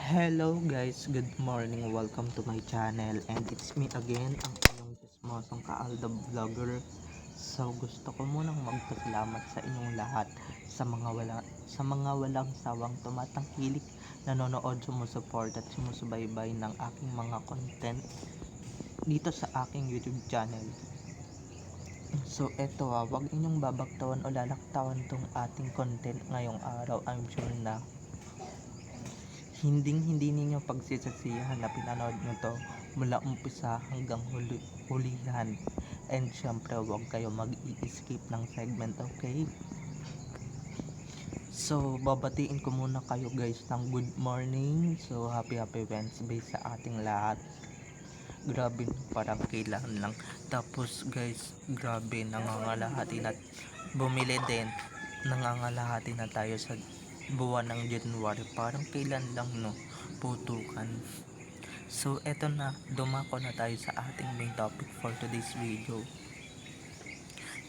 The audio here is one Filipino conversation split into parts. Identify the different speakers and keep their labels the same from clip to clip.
Speaker 1: Hello guys, good morning. Welcome to my channel and it's me again, ang inyong chismosong kaalda vlogger. So gusto ko munang magpasalamat sa inyong lahat sa mga walang sawang tumatangkilik, nanonood, sumusupport at sumusubaybay ng aking mga content dito sa aking YouTube channel. So eto wag inyong babaktawan o lalaktawan tong ating content ngayong araw. I'm sure na hindi ninyo pagsisisihan na pinanood nyo to mula umpisa hanggang hulihan. And syempre huwag kayo mag-i-skip ng segment, okay? So babatiin ko muna kayo guys ng good morning. So happy Wednesday sa ating lahat. Grabe, parang kailan lang. Tapos guys, grabe, nangangalahati na bumili din. Nangangalahati na tayo sa buwan ng January. Parang kailan lang, no? Putukan. So eto na, dumako na tayo sa ating main topic for today's video.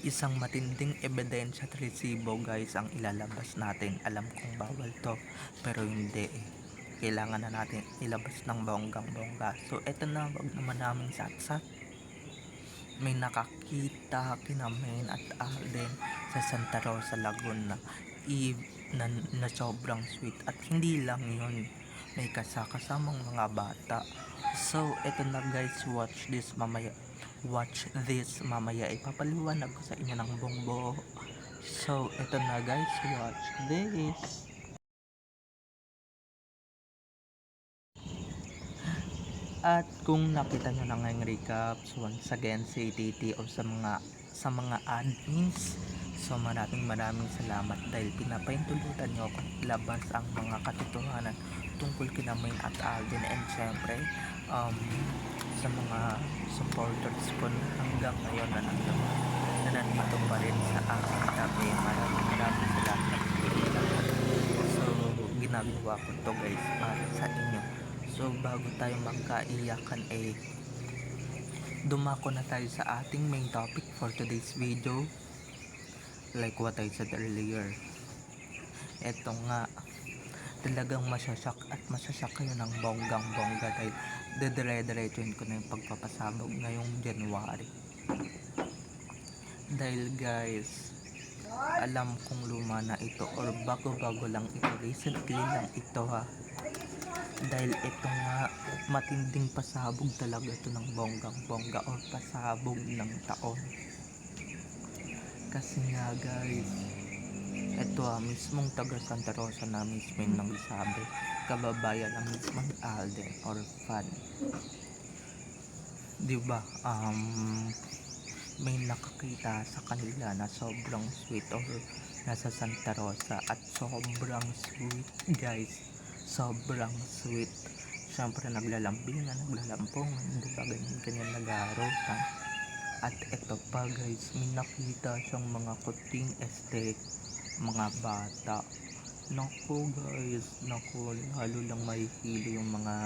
Speaker 1: Isang matinding ebidensya at resibo guys ang ilalabas natin. Alam kong bawal to, pero hindi eh. Kailangan na natin ilabas ng bonggang-bongga. So eto na, wag naman namin satsat. May nakakita kina Main at Alden sa Santa Rosa, Laguna na sobrang sweet. At hindi lang yun, may kasamang mga bata. So eto na guys, watch this mamaya ipapaliwanag ko sa inyo ng buong. So eto na guys, watch this. At kung nakita nyo na ngayong recaps, once again si Titi o sa mga admins, so maraming salamat dahil pinapaintulutan nyo kung ilabas ang mga katotohanan tungkol kina Main at Alden. And syempre sa mga supporters ko na hanggang ngayon na nandito pa rin sa aking tabi, maraming salamat. So ginagawa ko to guys para sa inyo. So bago tayo magkaiyakan dumako na tayo sa ating main topic for today's video. Like what I said earlier, eto nga, talagang masasyak kayo ng bonggang-bongga dahil dedire-diretsuhin ko na yung pagpapasabog ngayong January. Dahil guys, alam kong luma na ito or bago-bago lang ito, recently lang ito ha. Dahil ito nga, matinding pasabog talaga ito ng bonggang-bongga or pasabog ng taon. Kasi nga guys, ito mismong taga Santa Rosa na mismo yung nagsabi, kababayan ng mismong Alden or fan. Diba, may nakakita sa kanila na sobrang sweet or nasa Santa Rosa at sobrang sweet guys. Sobrang sweet. Siyempre naglalambingan, naglalampungan, diba, ganyan nag-aarotan. At eto pa guys, may nakita siyang mga kuting mga bata. Naku guys, lalo lang mahihilo yung mga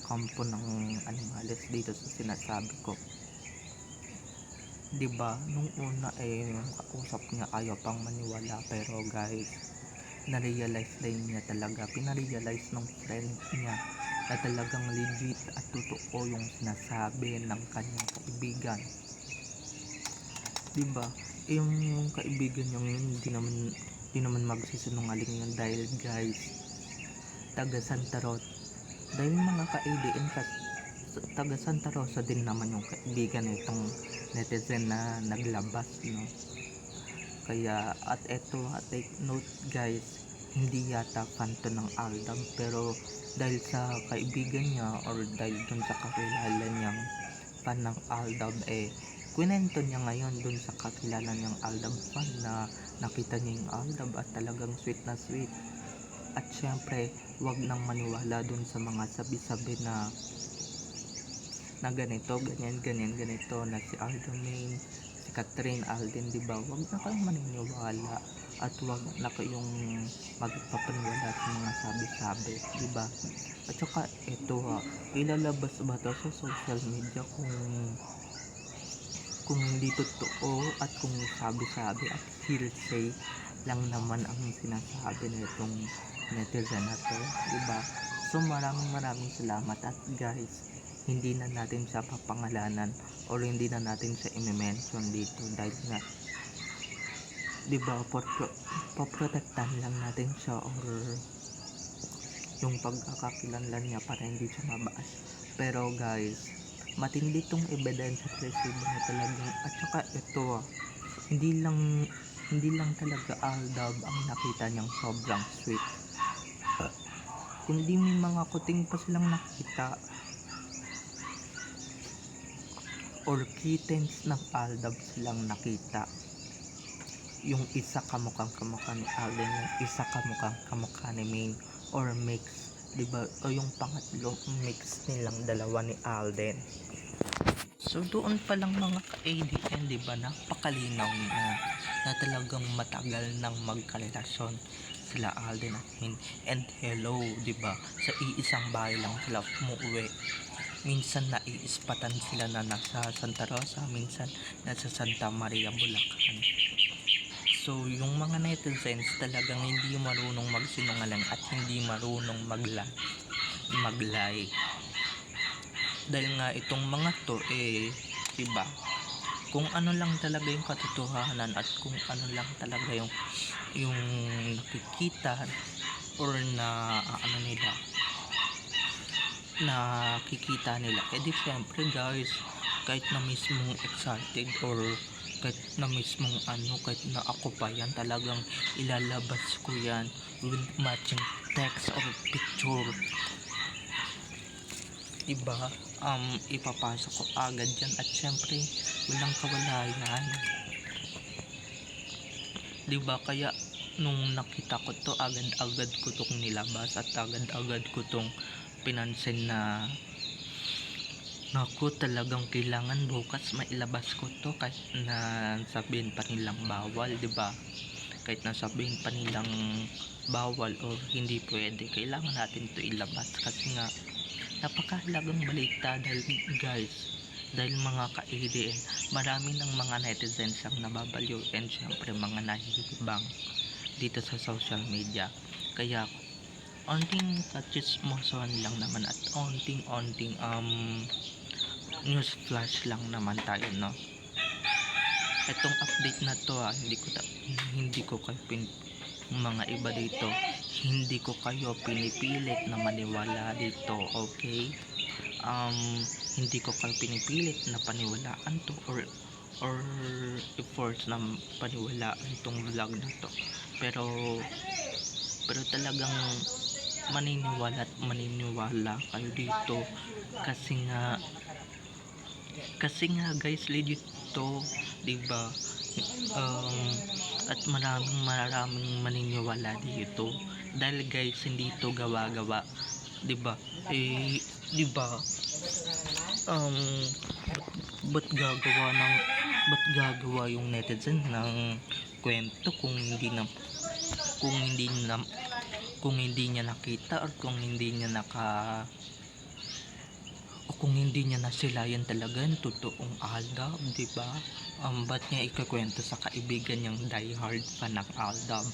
Speaker 1: kampo ng animales dito sa sinasabi ko. Diba, nung una yung kausap niya ayaw pang maniwala, pero guys, na-realize din niya talaga, pina-realize ng friend niya na talagang legit at totoo yung sinasabi ng kanyang kaibigan. Diba, yung kaibigan niya yun, hindi naman magsisinungaling yun dahil guys, taga Santa Rosa, dahil mga ka-ADN taga Santa Rosa din naman yung kaibigan nitong netizen na naglabas, no? Kaya at eto, take note guys, hindi yata fan to ng Aldab, pero dahil sa kaibigan niya or dahil dun sa kakilala niyang fan ng Aldab, kwento niya ngayon dun sa kakilala niyang Aldab fan na nakita niya yung Aldab at talagang sweet na sweet. At syempre, wag nang maniwala dun sa mga sabi-sabi na ganito, ganito na si Alden, si Catherine Alden, diba? Wag na kayong maniniwala at wag na kayong magpapaniwala sa mga sabi-sabi, diba? At saka ito ilalabas ba to sa social media kung hindi totoo at kung sabi-sabi at hearsay lang naman ang sinasabi na itong netizen na to, diba? So maraming salamat at guys, hindi na natin siya papangalanan or hindi na natin siya i-mention dito dahil nga diba poprotektan lang natin siya or yung pagkakakilanlan niya para hindi siya mabaas. Pero guys, matindi tong ebidensya resibo na talagang at saka ito hindi lang talaga Aldab ang nakita niyang sobrang sweet, kundi may mga kuting pa silang nakita or kittens ng Aldab silang nakita. Yung isa kamukhang kamukha ni Alden, yung isa kamukhang kamukha ni Maine or mix, diba? O yung pangatlo mix nilang dalawa ni Alden. So doon pa lang mga ka-ADN, diba, napakalinaw na talagang matagal nang magkarelasyon sila Alden at Maine. And hello, diba, sa iisang bahay lang sila umuwi. Minsan naiispatan sila na nasa Santa Rosa, minsan nasa Santa Maria, Bulacan. So yung mga netizens talagang hindi marunong magsinungaling at hindi marunong maglay. Dahil nga itong mga to diba, kung ano lang talaga yung katotohanan at kung ano lang talaga yung nakikita or nakikita nila, di syempre guys, kahit na mismong excited or kahit na mismong kahit na ako pa yan, talagang ilalabas ko yan with matching text or picture, diba? Ipapasok ko agad yan at syempre walang kawalayan, diba? Kaya nung nakita ko to, agad-agad ko tong nilabas at agad-agad ko tong pinansin na naku, talagang kailangan bukas mailabas ko to kahit na sabihin pa nilang bawal, diba? Kahit na sabihin pa nilang bawal or hindi pwede, kailangan natin to ilabas kasi nga napakahalagang balita. Dahil guys, dahil mga ka-ADN, marami ng mga netizens ang nababaliw and syempre mga nahihibang dito sa social media. Kaya onting kachismosohan lang naman at onting news flash lang naman tayo, no? Itong update na to hindi ko kayo mga iba dito, hindi ko kayo pinipilit na maniwala dito, okay? Hindi ko kayo pinipilit na paniwalaan to or efforts na paniwalaan tong vlog na to, pero talagang maniniwala kayo dito kasi nga guys, legit to, diba? At maraming maniniwala dito dahil guys, hindi to gawa-gawa, diba? Diba, ba't gagawa yung netizen ng kwento kung hindi niya nakita or kung hindi niya nasilayan talaga yung totoong Aldab, diba? Ba't niya ikakwento sa kaibigan niyang diehard fan ng Aldab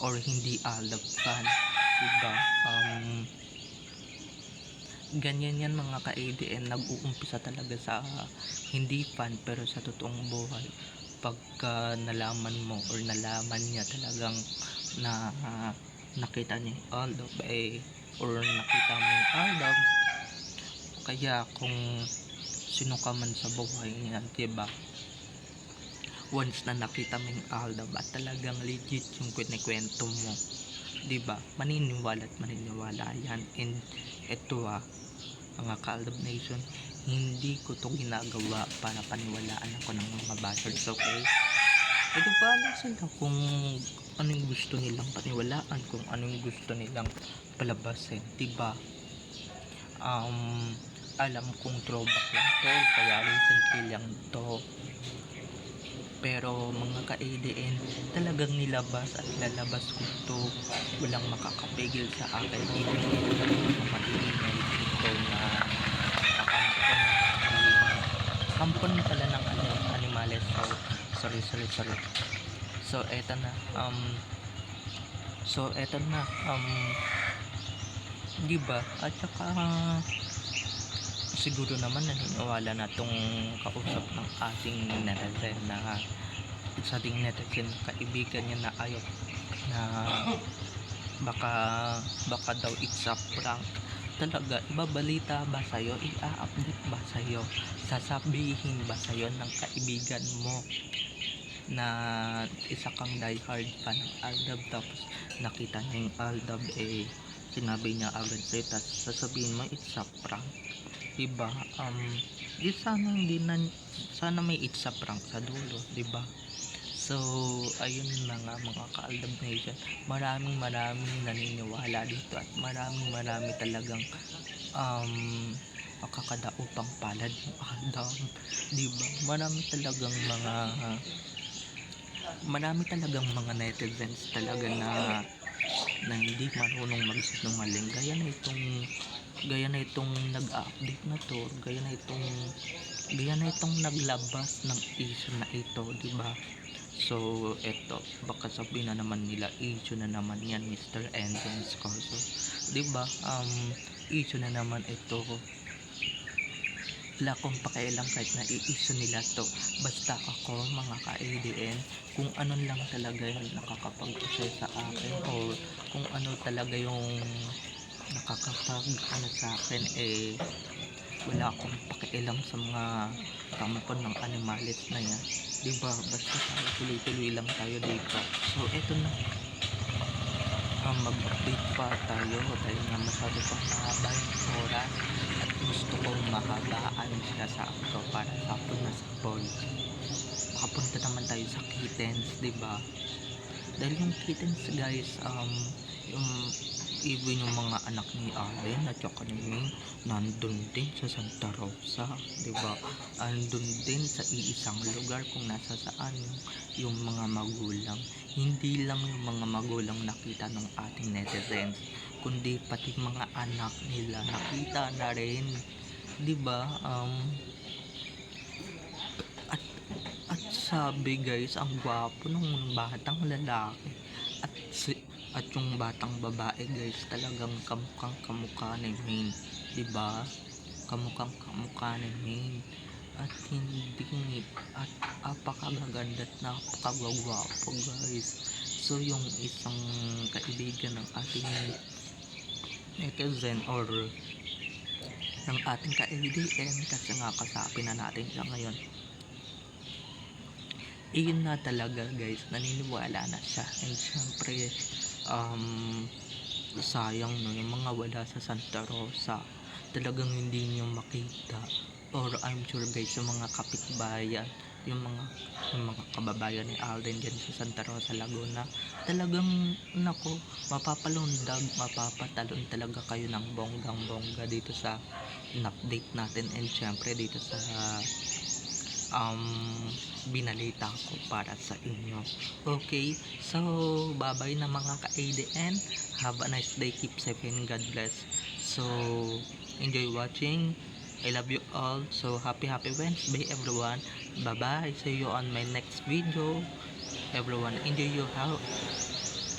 Speaker 1: or hindi Aldab fan, diba? Ganyan yan mga ka-ADN, nag-uumpisa talaga sa hindi fan pero sa totoong buhay. Pagka nalaman niya talagang na nakita niya yung Aldab or nakita mo yung Aldab, kaya kung sino ka man sa buhay niya, diba, once na nakita mo yung Aldab at talagang legit yung kwento mo, diba, maniniwala yan. And ito mga ka-Aldab Nation, hindi ko to ginagawa para paniwalaan ako ng mga bashers, okay? Ito pala sila kung anong gusto nilang paniwalaan, kung anong gusto nilang palabasin, diba? Alam kong throwback lang to, kaya recently lang to, pero mga ka-ADN, talagang nilabas at lalabas ko to, walang makakapigil sa akin, even ito na mag-iingay dito na kampon pala ng animales. So sorry. So eto na, So eto na, 'di ba? At saka siguro naman naniniwala na 'tong kausap ng ating netizen na sa ating netizen kaibigan niya na ayaw na baka baka daw it's a prank. Talaga, ibabalita ba sa'yo, i-update ba sa'yo, sasabihin ba sa'yo ng kaibigan mo na isa kang diehard fan ng Aldab, tapos nakita niya yung Aldab, sinabi niya agad sa'yo, tapos sasabihin mo it's a prank, diba? Di sana hindi na, sana may it's a prank sa dulo, diba? So ayun na nga mga ka-Aldab Nation, maraming naniniwala dito at marami talagang makakadaupang palad ng Aldab, diba? Marami talagang mga netizens talaga na hindi marunong magsinungaling, gaya na itong nag-update na to, gaya na itong naglabas ng issue na ito, diba? So eto, baka sabihin na naman nila issue na naman yan Mr. Enzo Scorso, diba? Issue na naman ito, wala akong pakialam kahit na i-issue nila to, basta ako mga ka-ADN, kung ano lang talaga yung nakakapag-usay sa akin, or kung ano talaga yung nakakapag sa akin, wala akong pakialam sa mga kampon ng animalis na yan, diba? Basta tayo tuloy-tuloy lang tayo dito. So eto na, mag-update pa tayo dahil nga masyado pang mahaba yung oras at gusto kong mahabaan siya sa ako para sapon na sapon. Makapunta naman tayo sa kittens, diba? Dahil yung kittens guys, yung even yung mga anak ni Allen at saka ni Ming nandun din sa Santa Rosa, diba? Andun din sa iisang lugar kung nasa saan yung mga magulang. Hindi lang yung mga magulang nakita ng ating netizens, kundi pati mga anak nila nakita na rin, diba? At sabi guys, ang gwapo ng batang lalaki at yung batang babae guys, talagang kamukhang kamukha ni Maine, diba? Kamukhang kamukha ni Maine at apakagaganda at napakagwapo guys. So yung isang kaibigan ng ating netizen or ng ating ka-ADN, kasi nga kasapin na natin siya ngayon, iyon na talaga guys, naniniwala na siya. And syempre sayang no, yung mga wala sa Santa Rosa, talagang hindi niyo makita, or I'm sure guys yung mga kapitbayan, yung mga kababayan ni Alden dyan sa Santa Rosa, Laguna, talagang nako, mapapatalon talaga kayo ng bonggang bongga dito sa update natin, and syempre dito sa binalita ko para sa inyo. Okay, so bye bye na mga ka-ADN, have a nice day, keep safe and God bless. So enjoy watching, I love you all. So happy Wednesday everyone, bye bye, see you on my next video everyone. Enjoy your house,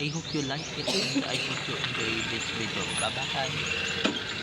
Speaker 1: I hope you like it, and I hope you enjoy this video. Bye bye.